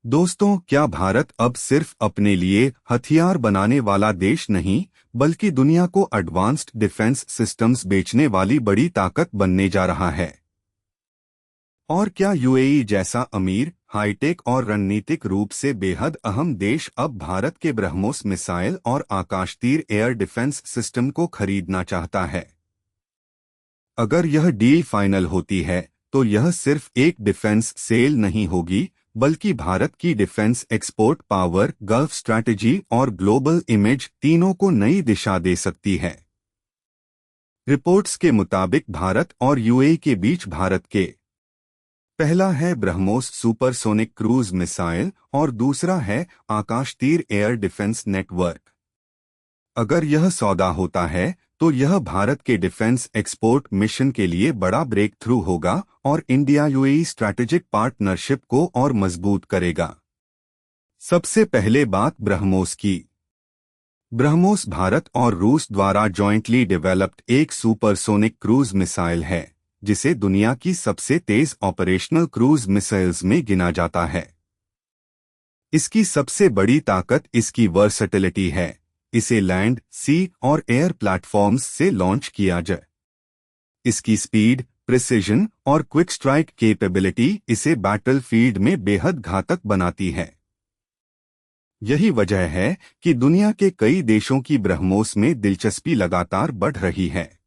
दोस्तों, क्या भारत अब सिर्फ अपने लिए हथियार बनाने वाला देश नहीं, बल्कि दुनिया को एडवांस्ड डिफेंस सिस्टम्स बेचने वाली बड़ी ताकत बनने जा रहा है? और क्या यूएई जैसा अमीर, हाईटेक और रणनीतिक रूप से बेहद अहम देश अब भारत के ब्रह्मोस मिसाइल और आकाशतीर एयर डिफेंस सिस्टम को खरीदना चाहता है? अगर यह डील फाइनल होती है, तो यह सिर्फ एक डिफेंस सेल नहीं होगी, बल्कि भारत की defence export power, gulf strategy और ग्लोबल इमेज तीनों को नई दिशा दे सकती है। रिपोर्ट्स के मुताबिक भारत और यूएई के बीच भारत के पहला है ब्रह्मोस सुपरसोनिक क्रूज मिसाइल और दूसरा है आकाशतीर एयर डिफेंस नेटवर्क। अगर यह सौदा होता है, तो यह भारत के डिफेंस एक्सपोर्ट मिशन के लिए बड़ा ब्रेक थ्रू होगा और इंडिया यूएई स्ट्रैटेजिक पार्टनरशिप को और मजबूत करेगा। सबसे पहले बात ब्रह्मोस की। ब्रह्मोस भारत और रूस द्वारा जॉइंटली डेवलप्ड एक सुपरसोनिक क्रूज मिसाइल है, जिसे दुनिया की सबसे तेज ऑपरेशनल क्रूज मिसाइल्स में गिना जाता है। इसकी सबसे बड़ी ताकत इसकी वर्सटिलिटी है। इसे लैंड, सी और एयर प्लेटफॉर्म्स से लॉन्च किया जाए। इसकी स्पीड, प्रिसिजन और क्विक स्ट्राइक कैपेबिलिटी इसे बैटलफील्ड में बेहद घातक बनाती है। यही वजह है कि दुनिया के कई देशों की ब्रह्मोस में दिलचस्पी लगातार बढ़ रही है।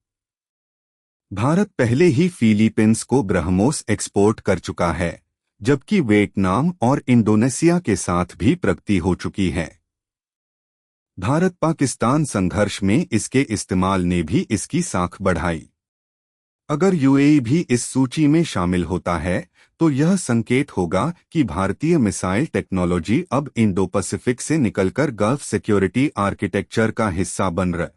भारत पहले ही फिलीपींस को ब्रह्मोस एक्सपोर्ट कर चुका है, जबकि वियतनाम और इंडोनेशिया के साथ भी प्रगति हो चुकी है। भारत पाकिस्तान संघर्ष में इसके इस्तेमाल ने भी इसकी साख बढ़ाई। अगर यूएई भी इस सूची में शामिल होता है, तो यह संकेत होगा कि भारतीय मिसाइल टेक्नोलॉजी अब इंडो पैसिफिक से निकलकर गल्फ सिक्योरिटी आर्किटेक्चर का हिस्सा बन रहा।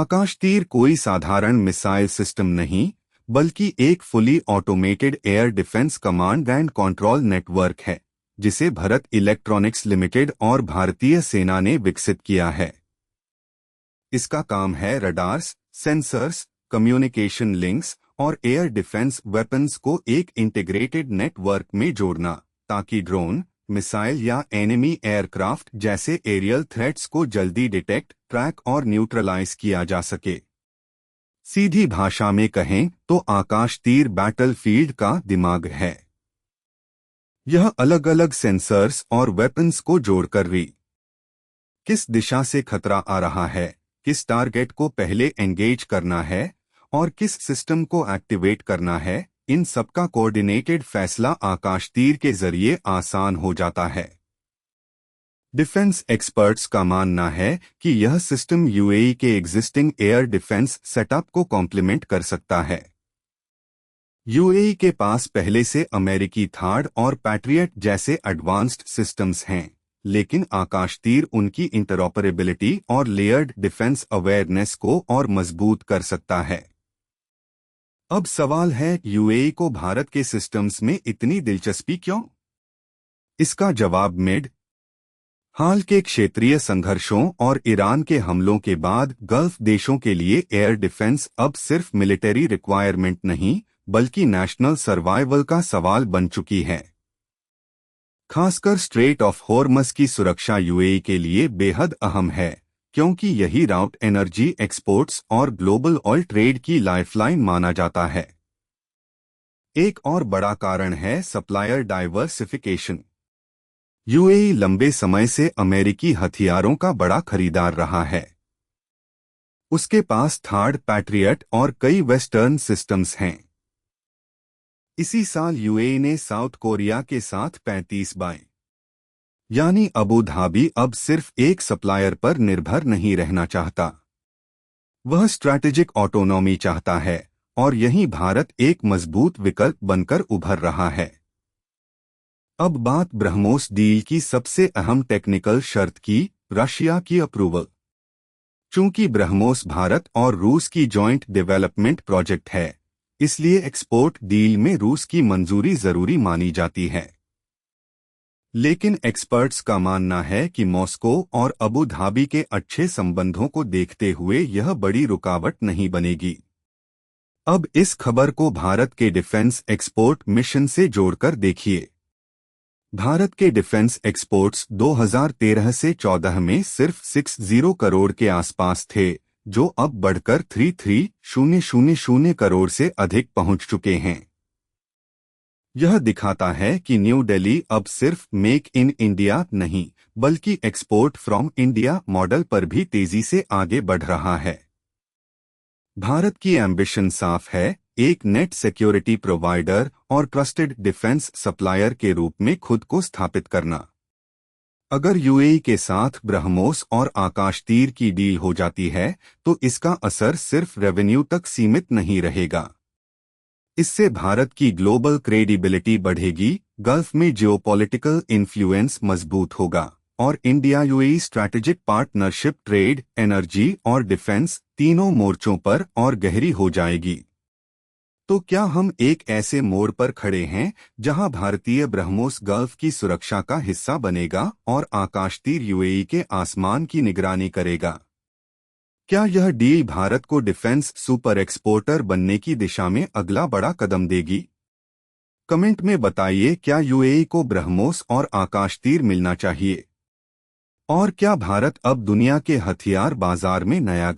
आकाशतीर कोई साधारण मिसाइल सिस्टम नहीं, बल्कि एक fully automated air defence command and control network है, जिसे भारत इलेक्ट्रॉनिक्स लिमिटेड और भारतीय सेना ने विकसित किया है। इसका काम है रडार्स, सेंसर्स, कम्युनिकेशन लिंक्स और एयर डिफेंस वेपन्स को एक इंटीग्रेटेड नेटवर्क में जोड़ना, ताकि ड्रोन, मिसाइल या एनिमी एयरक्राफ्ट जैसे एरियल थ्रेट्स को जल्दी डिटेक्ट, ट्रैक और न्यूट्रलाइज किया जा सके। सीधी भाषा में कहें तो आकाशतीर बैटलफील्ड का दिमाग है। यह अलग अलग सेंसर्स और वेपन्स को जोड़कर किस दिशा से खतरा आ रहा है, किस टारगेट को पहले एंगेज करना है और किस सिस्टम को एक्टिवेट करना है, इन सबका कोऑर्डिनेटेड फैसला आकाशतीर के जरिए आसान हो जाता है। डिफेंस एक्सपर्ट्स का मानना है कि यह सिस्टम यूएई के एग्जिस्टिंग एयर डिफेंस सेटअप को कॉम्प्लीमेंट कर सकता है। यूएई के पास पहले से अमेरिकी थार्ड और पैट्रियट जैसे एडवांस्ड सिस्टम्स हैं, लेकिन आकाशतीर उनकी इंटरऑपरेबिलिटी और लेयर्ड डिफेंस अवेयरनेस को और मजबूत कर सकता है। अब सवाल है, यूएई को भारत के सिस्टम्स में इतनी दिलचस्पी क्यों? इसका जवाब मिड हाल के क्षेत्रीय संघर्षों और ईरान के हमलों के बाद गल्फ देशों के लिए एयर डिफेंस अब सिर्फ मिलिट्री रिक्वायरमेंट नहीं, बल्कि नेशनल सर्वाइवल का सवाल बन चुकी है। खासकर स्ट्रेट ऑफ हॉर्मज़ की सुरक्षा यूएई के लिए बेहद अहम है, क्योंकि यही राउट एनर्जी एक्सपोर्ट्स और ग्लोबल ऑयल ट्रेड की लाइफलाइन माना जाता है। एक और बड़ा कारण है सप्लायर डाइवर्सिफिकेशन। यूएई लंबे समय से अमेरिकी हथियारों का बड़ा खरीदार रहा है। उसके पास थार्ड, पैट्रियट और कई वेस्टर्न सिस्टम्स हैं। इसी साल यूएई ने साउथ कोरिया के साथ 35 बाय यानी अबू धाबी अब सिर्फ एक सप्लायर पर निर्भर नहीं रहना चाहता। वह स्ट्रैटेजिक ऑटोनॉमी चाहता है, और यहीं भारत एक मजबूत विकल्प बनकर उभर रहा है। अब बात ब्रह्मोस डील की सबसे अहम टेक्निकल शर्त की, रशिया की अप्रूवल। चूंकि ब्रह्मोस भारत और रूस की जॉइंट डेवलपमेंट प्रोजेक्ट है, इसलिए एक्सपोर्ट डील में रूस की मंजूरी जरूरी मानी जाती है। लेकिन एक्सपर्ट्स का मानना है कि मॉस्को और अबू धाबी के अच्छे संबंधों को देखते हुए यह बड़ी रुकावट नहीं बनेगी। अब इस खबर को भारत के डिफेंस एक्सपोर्ट मिशन से जोड़कर देखिए। भारत के डिफेंस एक्सपोर्ट्स 2013 से 14 में सिर्फ 60 करोड़ के आसपास थे, जो अब बढ़कर 33,000 करोड़ से अधिक पहुंच चुके हैं। यह दिखाता है कि न्यू दिल्ली अब सिर्फ मेक इन इंडिया नहीं, बल्कि एक्सपोर्ट फ्रॉम इंडिया मॉडल पर भी तेजी से आगे बढ़ रहा है। भारत की एम्बिशन साफ है, एक नेट सिक्योरिटी प्रोवाइडर और ट्रस्टेड डिफेंस सप्लायर के रूप में खुद को स्थापित करना। अगर यूएई के साथ ब्रह्मोस और आकाश तीर की डील हो जाती है, तो इसका असर सिर्फ रेवेन्यू तक सीमित नहीं रहेगा। इससे भारत की ग्लोबल क्रेडिबिलिटी बढ़ेगी, गल्फ में जियोपॉलिटिकल इन्फ्लुएंस मजबूत होगा और India UAE strategic partnership trade, energy और डिफेंस तीनों मोर्चों पर और गहरी हो जाएगी। तो क्या हम एक ऐसे मोड़ पर खड़े हैं जहां भारतीय ब्रह्मोस गल्फ की सुरक्षा का हिस्सा बनेगा और आकाश तीर यूएई के आसमान की निगरानी करेगा? क्या यह डील भारत को डिफेंस सुपर एक्सपोर्टर बनने की दिशा में अगला बड़ा कदम देगी? कमेंट में बताइए, क्या यूएई को ब्रह्मोस और आकाश तीर मिलना चाहिए? और क्या भारत अब दुनिया के हथियार बाजार में नया